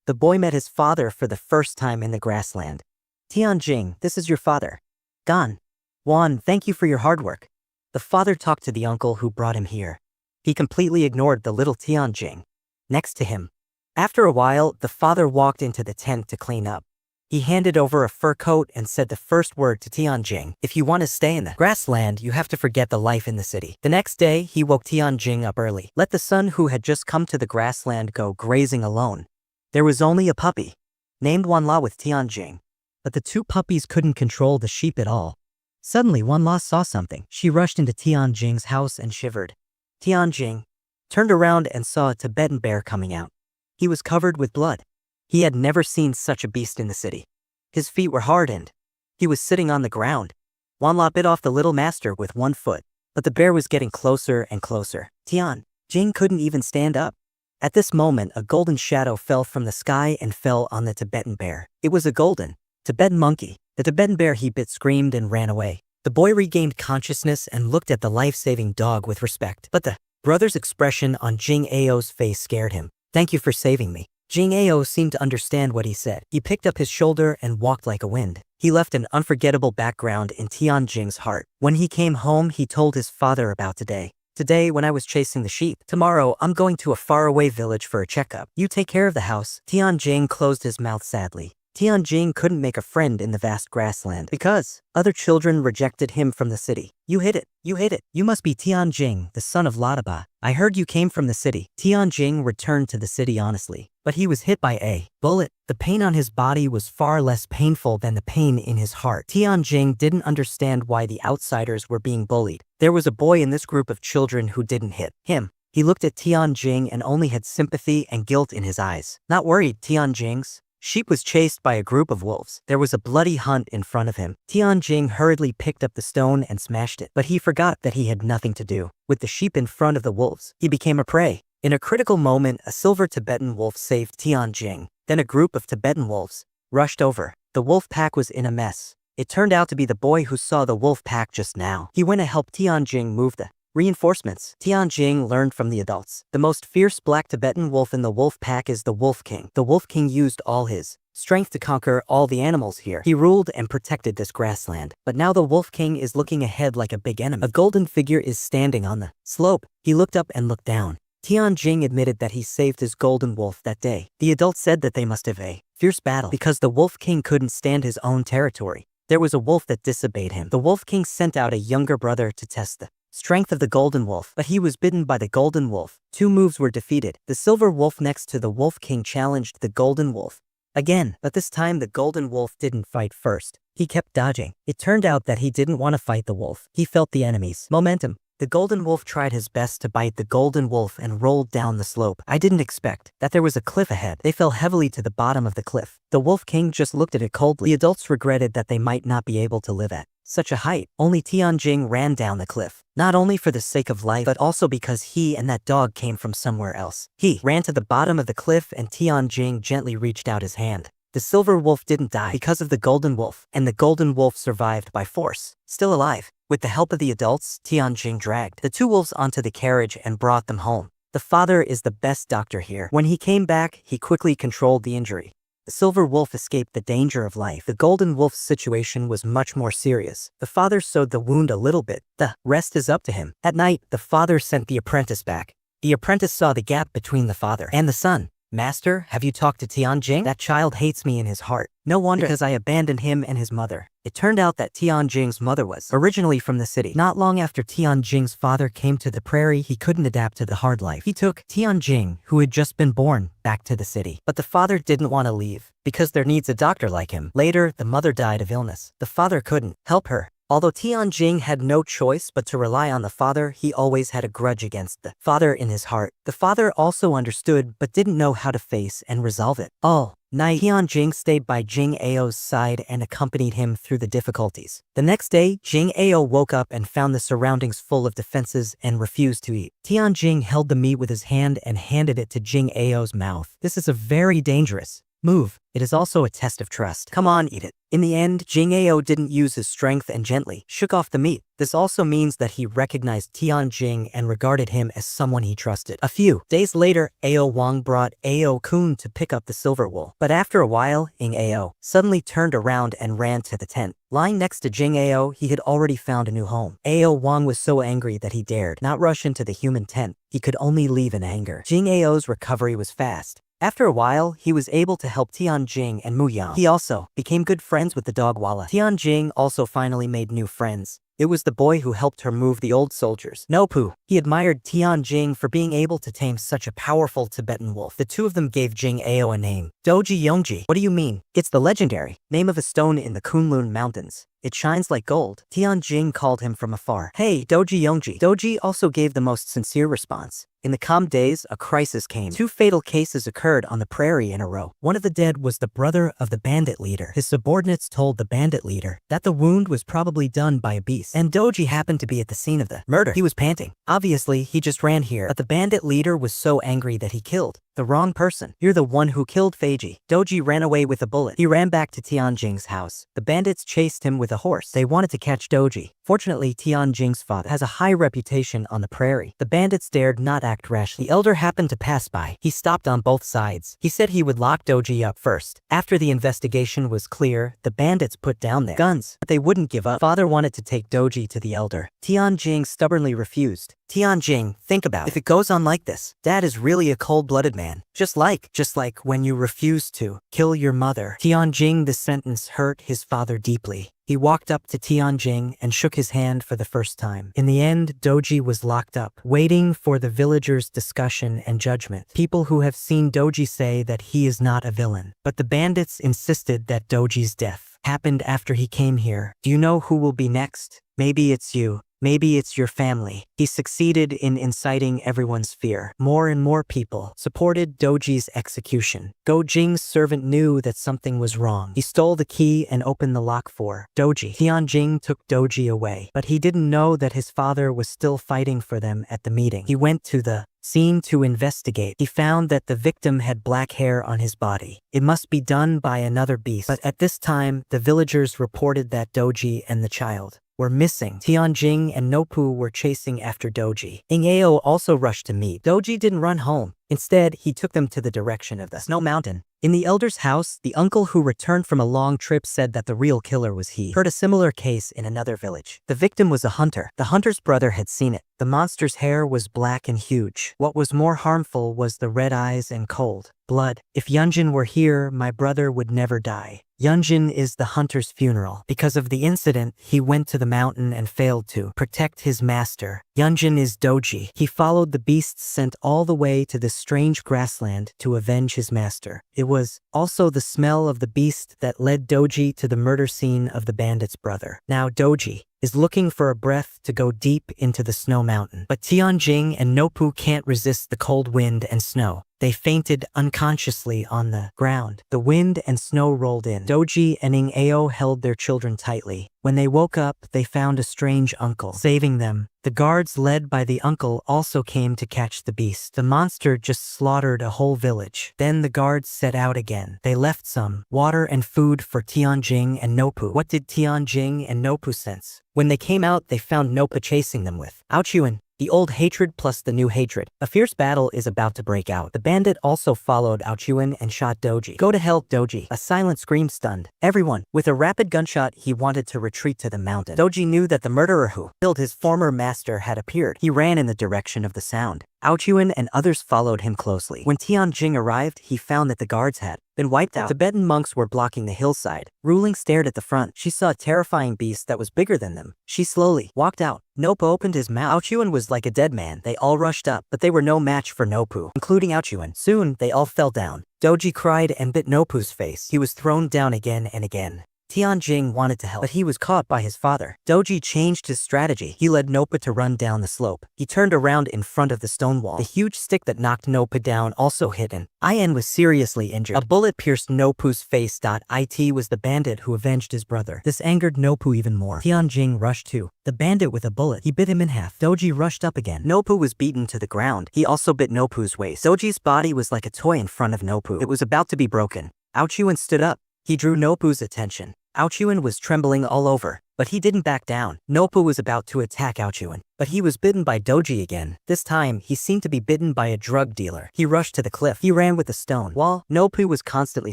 the boy met his father for the first time in the grassland. Tianjing, this is your father. Gan. Wan, thank you for your hard work. The father talked to the uncle who brought him here. He completely ignored the little Tianjing next to him. After a while, the father walked into the tent to clean up. He handed over a fur coat and said the first word to Tianjing. If you want to stay in the grassland, you have to forget the life in the city. The next day, he woke Tianjing up early. Let the son who had just come to the grassland go grazing alone. There was only a puppy, named Wanla with Tianjing. But the two puppies couldn't control the sheep at all. Suddenly, Wanla saw something. She rushed into Tianjing's house and shivered. Tianjing turned around and saw a Tibetan bear coming out. He was covered with blood. He had never seen such a beast in the city. His feet were hardened. He was sitting on the ground. Wanla bit off the little master with one foot, but the bear was getting closer and closer. Tianjing couldn't even stand up. At this moment, a golden shadow fell from the sky and fell on the Tibetan bear. It was a golden Tibetan monkey. The Tibetan bear he bit screamed and ran away. The boy regained consciousness and looked at the life-saving dog with respect. But the brother's expression on Jing Ao's face scared him. Thank you for saving me. Jing Ao seemed to understand what he said. He picked up his shoulder and walked like a wind. He left an unforgettable background in Tianjing's heart. When he came home, he told his father about today. Today, when I was chasing the sheep. Tomorrow, I'm going to a faraway village for a checkup. You take care of the house. Tianjing closed his mouth sadly. Tianjing couldn't make a friend in the vast grassland because other children rejected him from the city. You hit it. You hit it. You must be Tianjing, the son of Ladaba. I heard you came from the city. Tianjing returned to the city honestly, but he was hit by a bullet. The pain on his body was far less painful than the pain in his heart. Tianjing didn't understand why the outsiders were being bullied. There was a boy in this group of children who didn't hit him. He looked at Tianjing and only had sympathy and guilt in his eyes. Not worried, Tianjing's sheep was chased by a group of wolves. There was a bloody hunt in front of him. Tianjing hurriedly picked up the stone and smashed it, but he forgot that he had nothing to do with the sheep in front of the wolves. He became a prey. In a critical moment, a silver Tibetan wolf saved Tianjing. Then a group of Tibetan wolves rushed over. The wolf pack was in a mess. It turned out to be the boy who saw the wolf pack just now. He went to help Tianjing move the reinforcements. Tianjing learned from the adults. The most fierce black Tibetan wolf in the wolf pack is the Wolf King. The Wolf King used all his strength to conquer all the animals here. He ruled and protected this grassland. But now the Wolf King is looking ahead like a big enemy. A golden figure is standing on the slope. He looked up and looked down. Tianjing admitted that he saved his golden wolf that day. The adults said that they must have a fierce battle because the Wolf King couldn't stand his own territory. There was a wolf that disobeyed him. The Wolf King sent out a younger brother to test the strength of the golden wolf, but he was bitten by the golden wolf. 2 moves were defeated. The silver wolf next to the Wolf King challenged the golden wolf again, but this time the golden wolf didn't fight first. He kept dodging. It turned out that he didn't want to fight the wolf. He felt the enemy's momentum. The golden wolf tried his best to bite the golden wolf and rolled down the slope. I didn't expect that there was a cliff ahead. They fell heavily to the bottom of the cliff. The Wolf King just looked at it coldly. The adults regretted that they might not be able to live at such a height. Only Tianjing ran down the cliff, not only for the sake of life, but also because he and that dog came from somewhere else. He ran to the bottom of the cliff and Tianjing gently reached out his hand. The silver wolf didn't die because of the golden wolf, and the golden wolf survived by force. Still alive, with the help of the adults, Tianjing dragged the 2 wolves onto the carriage and brought them home. The father is the best doctor here. When he came back, he quickly controlled the injury. The silver wolf escaped the danger of life. The golden wolf's situation was much more serious. The father sewed the wound a little bit. The rest is up to him. At night, the father sent the apprentice back. The apprentice saw the gap between the father and the son. Master, have you talked to Tianjing? That child hates me in his heart. No wonder, because I abandoned him and his mother. It turned out that Tianjing's mother was originally from the city. Not long after Tianjing's father came to the prairie, he couldn't adapt to the hard life. He took Tianjing, who had just been born, back to the city. But the father didn't want to leave, because there needs a doctor like him. Later, the mother died of illness. The father couldn't help her. Although Tianjing had no choice but to rely on the father, he always had a grudge against the father in his heart. The father also understood but didn't know how to face and resolve it. All night, Tianjing stayed by Jing Ao's side and accompanied him through the difficulties. The next day, Jing Ao woke up and found the surroundings full of defenses and refused to eat. Tianjing held the meat with his hand and handed it to Jing Ao's mouth. This is a very dangerous Move. It is also a test of trust. Come on, eat it. In the end, Jing Ao didn't use his strength and gently shook off the meat. This also means that he recognized Tianjing and regarded him as someone he trusted. A few days later, Ao Wang brought Ao Kun to pick up the silver wool. But after a while, Ing Ao suddenly turned around and ran to the tent. Lying next to Jing Ao, he had already found a new home. Ao Wang was so angry that he dared not rush into the human tent. He could only leave in anger. Jing Ao's recovery was fast. After a while, he was able to help Tianjing and Mu Yang. He also became good friends with the dog Walla. Tianjing also finally made new friends. It was the boy who helped her move the old soldiers. Nopu. He admired Tianjing for being able to tame such a powerful Tibetan wolf. The two of them gave Jing Ao a name. Doji Yongji. What do you mean? It's the legendary name of a stone in the Kunlun Mountains. It shines like gold. Tianjing called him from afar. Hey, Doji Yongji. Doji also gave the most sincere response. In the calm days, a crisis came. 2 fatal cases occurred on the prairie in a row. One of the dead was the brother of the bandit leader. His subordinates told the bandit leader that the wound was probably done by a beast. And Doji happened to be at the scene of the murder. He was panting. Obviously, he just ran here. But the bandit leader was so angry that he killed the wrong person. You're the one who killed Feiji. Doji ran away with a bullet. He ran back to Tianjing's house. The bandits chased him with a horse. They wanted to catch Doji. Fortunately, Tianjing's father has a high reputation on the prairie. The bandits dared not act rashly. The elder happened to pass by. He stopped on both sides. He said he would lock Doji up first. After the investigation was clear, the bandits put down their guns. But they wouldn't give up. Father wanted to take Doji to the elder. Tianjing stubbornly refused. Tianjing, think about it. If it goes on like this, Dad is really a cold-blooded man. Just like when you refused to kill your mother. Tianjing, this sentence hurt his father deeply. He walked up to Tianjing and shook his hand for the first time. In the end, Doji was locked up, waiting for the villagers' discussion and judgment. People who have seen Doji say that he is not a villain. But the bandits insisted that Doji's death happened after he came here. Do you know who will be next? Maybe it's you. Maybe it's your family. He succeeded in inciting everyone's fear. More and more people supported Doji's execution. Go Jing's servant knew that something was wrong. He stole the key and opened the lock for Doji. Tianjing took Doji away, but he didn't know that his father was still fighting for them at the meeting. He went to the scene to investigate. He found that the victim had black hair on his body. It must be done by another beast. But at this time, the villagers reported that Doji and the child were missing. Tianjing and Nopu were chasing after Doji. Ing Ao also rushed to meet. Doji didn't run home. Instead, he took them to the direction of the snow mountain. In the elder's house, the uncle who returned from a long trip said that the real killer was he. Heard a similar case in another village. The victim was a hunter. The hunter's brother had seen it. The monster's hair was black and huge. What was more harmful was the red eyes and cold blood. If Yunjin were here, my brother would never die. Yunjin is the hunter's funeral. Because of the incident, he went to the mountain and failed to protect his master. Yunjin is Doji. He followed the beast's scent all the way to this strange grassland to avenge his master. It was also the smell of the beast that led Doji to the murder scene of the bandit's brother. Now Doji is looking for a breath to go deep into the snow mountain. But Tianjing and Nopu can't resist the cold wind and snow. They fainted unconsciously on the ground. The wind and snow rolled in. Doji and Ing Ao held their children tightly. When they woke up, they found a strange uncle saving them. The guards led by the uncle also came to catch the beast. The monster just slaughtered a whole village. Then the guards set out again. They left some water and food for Tianjing and Nopu. What did Tianjing and Nopu sense? When they came out, they found Nopu chasing them with Aochuan. The old hatred plus the new hatred. A fierce battle is about to break out. The bandit also followed Aochuan and shot Doji. Go to hell, Doji. A silent scream stunned everyone. With a rapid gunshot, he wanted to retreat to the mountain. Doji knew that the murderer who killed his former master had appeared. He ran in the direction of the sound. Aochuan and others followed him closely. When Tianjing arrived, he found that the guards had been wiped out. Tibetan monks were blocking the hillside. Ruling stared at the front. She saw a terrifying beast that was bigger than them. She slowly walked out. Nopu opened his mouth. Aochuan was like a dead man. They all rushed up, but they were no match for Nopu, including Aochuan. Soon, they all fell down. Doji cried and bit Nopu's face. He was thrown down again and again. Tianjing wanted to help, but he was caught by his father. Doji changed his strategy. He led Nopu to run down the slope. He turned around in front of the stone wall. The huge stick that knocked Nopu down also hit him. In was seriously injured. A bullet pierced Nopu's face. It was the bandit who avenged his brother. This angered Nopu even more. Tianjing rushed too. The bandit with a bullet. He bit him in half. Doji rushed up again. Nopu was beaten to the ground. He also bit Nopu's waist. Doji's body was like a toy in front of Nopu. It was about to be broken. Aochuan stood up. He drew Nopu's attention. Aochuan was trembling all over, but he didn't back down. Nopu was about to attack Aochuan, but he was bitten by Doji again. This time, he seemed to be bitten by a drug dealer. He rushed to the cliff. He ran with the stone wall. Nopu was constantly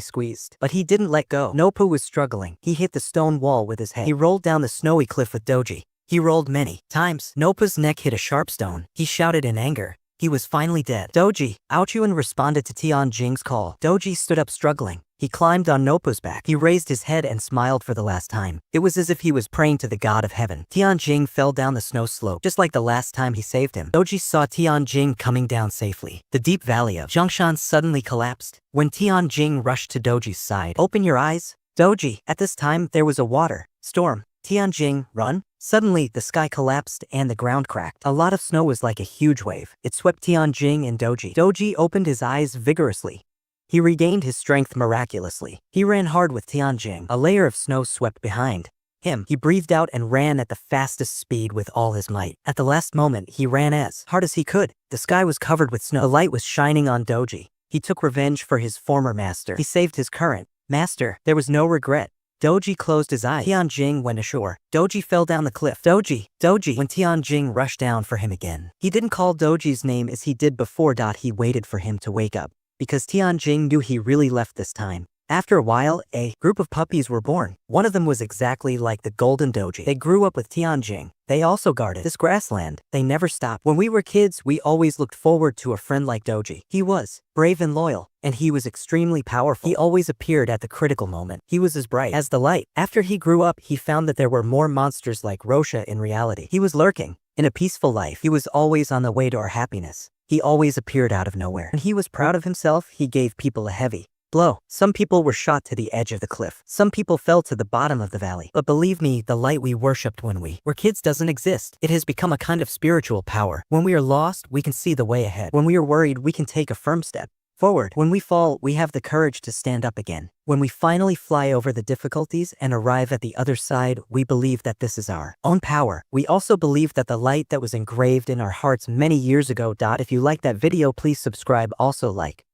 squeezed, but he didn't let go. Nopu was struggling. He hit the stone wall with his head. He rolled down the snowy cliff with Doji. He rolled many times. Nopu's neck hit a sharp stone. He shouted in anger. He was finally dead. Doji. Aochuan responded to Tianjing's call. Doji stood up struggling. He climbed on Nopu's back. He raised his head and smiled for the last time. It was as if he was praying to the god of heaven. Tianjing fell down the snow slope, just like the last time he saved him. Doji saw Tianjing coming down safely. The deep valley of Zhongshan suddenly collapsed. When Tianjing rushed to Doji's side, "Open your eyes." Doji. At this time, there was a water storm. Tianjing, run. Suddenly, the sky collapsed and the ground cracked. A lot of snow was like a huge wave. It swept Tianjing and Doji. Doji opened his eyes vigorously. He regained his strength miraculously. He ran hard with Tianjing. A layer of snow swept behind him. He breathed out and ran at the fastest speed with all his might. At the last moment, he ran as hard as he could. The sky was covered with snow. The light was shining on Doji. He took revenge for his former master. He saved his current master. There was no regret. Doji closed his eyes. Tianjing went ashore. Doji fell down the cliff. Doji, Doji, when Tianjing rushed down for him again. He didn't call Doji's name as he did before. He waited for him to wake up, because Tianjing knew he really left this time. After a while, a group of puppies were born. One of them was exactly like the golden Doji. They grew up with Tianjing. They also guarded this grassland. They never stopped. When we were kids, we always looked forward to a friend like Doji. He was brave and loyal, and he was extremely powerful. He always appeared at the critical moment. He was as bright as the light. After he grew up, he found that there were more monsters like Rosha in reality. He was lurking in a peaceful life. He was always on the way to our happiness. He always appeared out of nowhere. When he was proud of himself, he gave people a heavy blow. Some people were shot to the edge of the cliff. Some people fell to the bottom of the valley. But believe me, the light we worshipped when we were kids doesn't exist. It has become a kind of spiritual power. When we are lost, we can see the way ahead. When we are worried, we can take a firm step forward. When we fall, we have the courage to stand up again. When we finally fly over the difficulties and arrive at the other side, we believe that this is our own power. We also believe that the light that was engraved in our hearts many years ago. If you like that video, please subscribe. Also like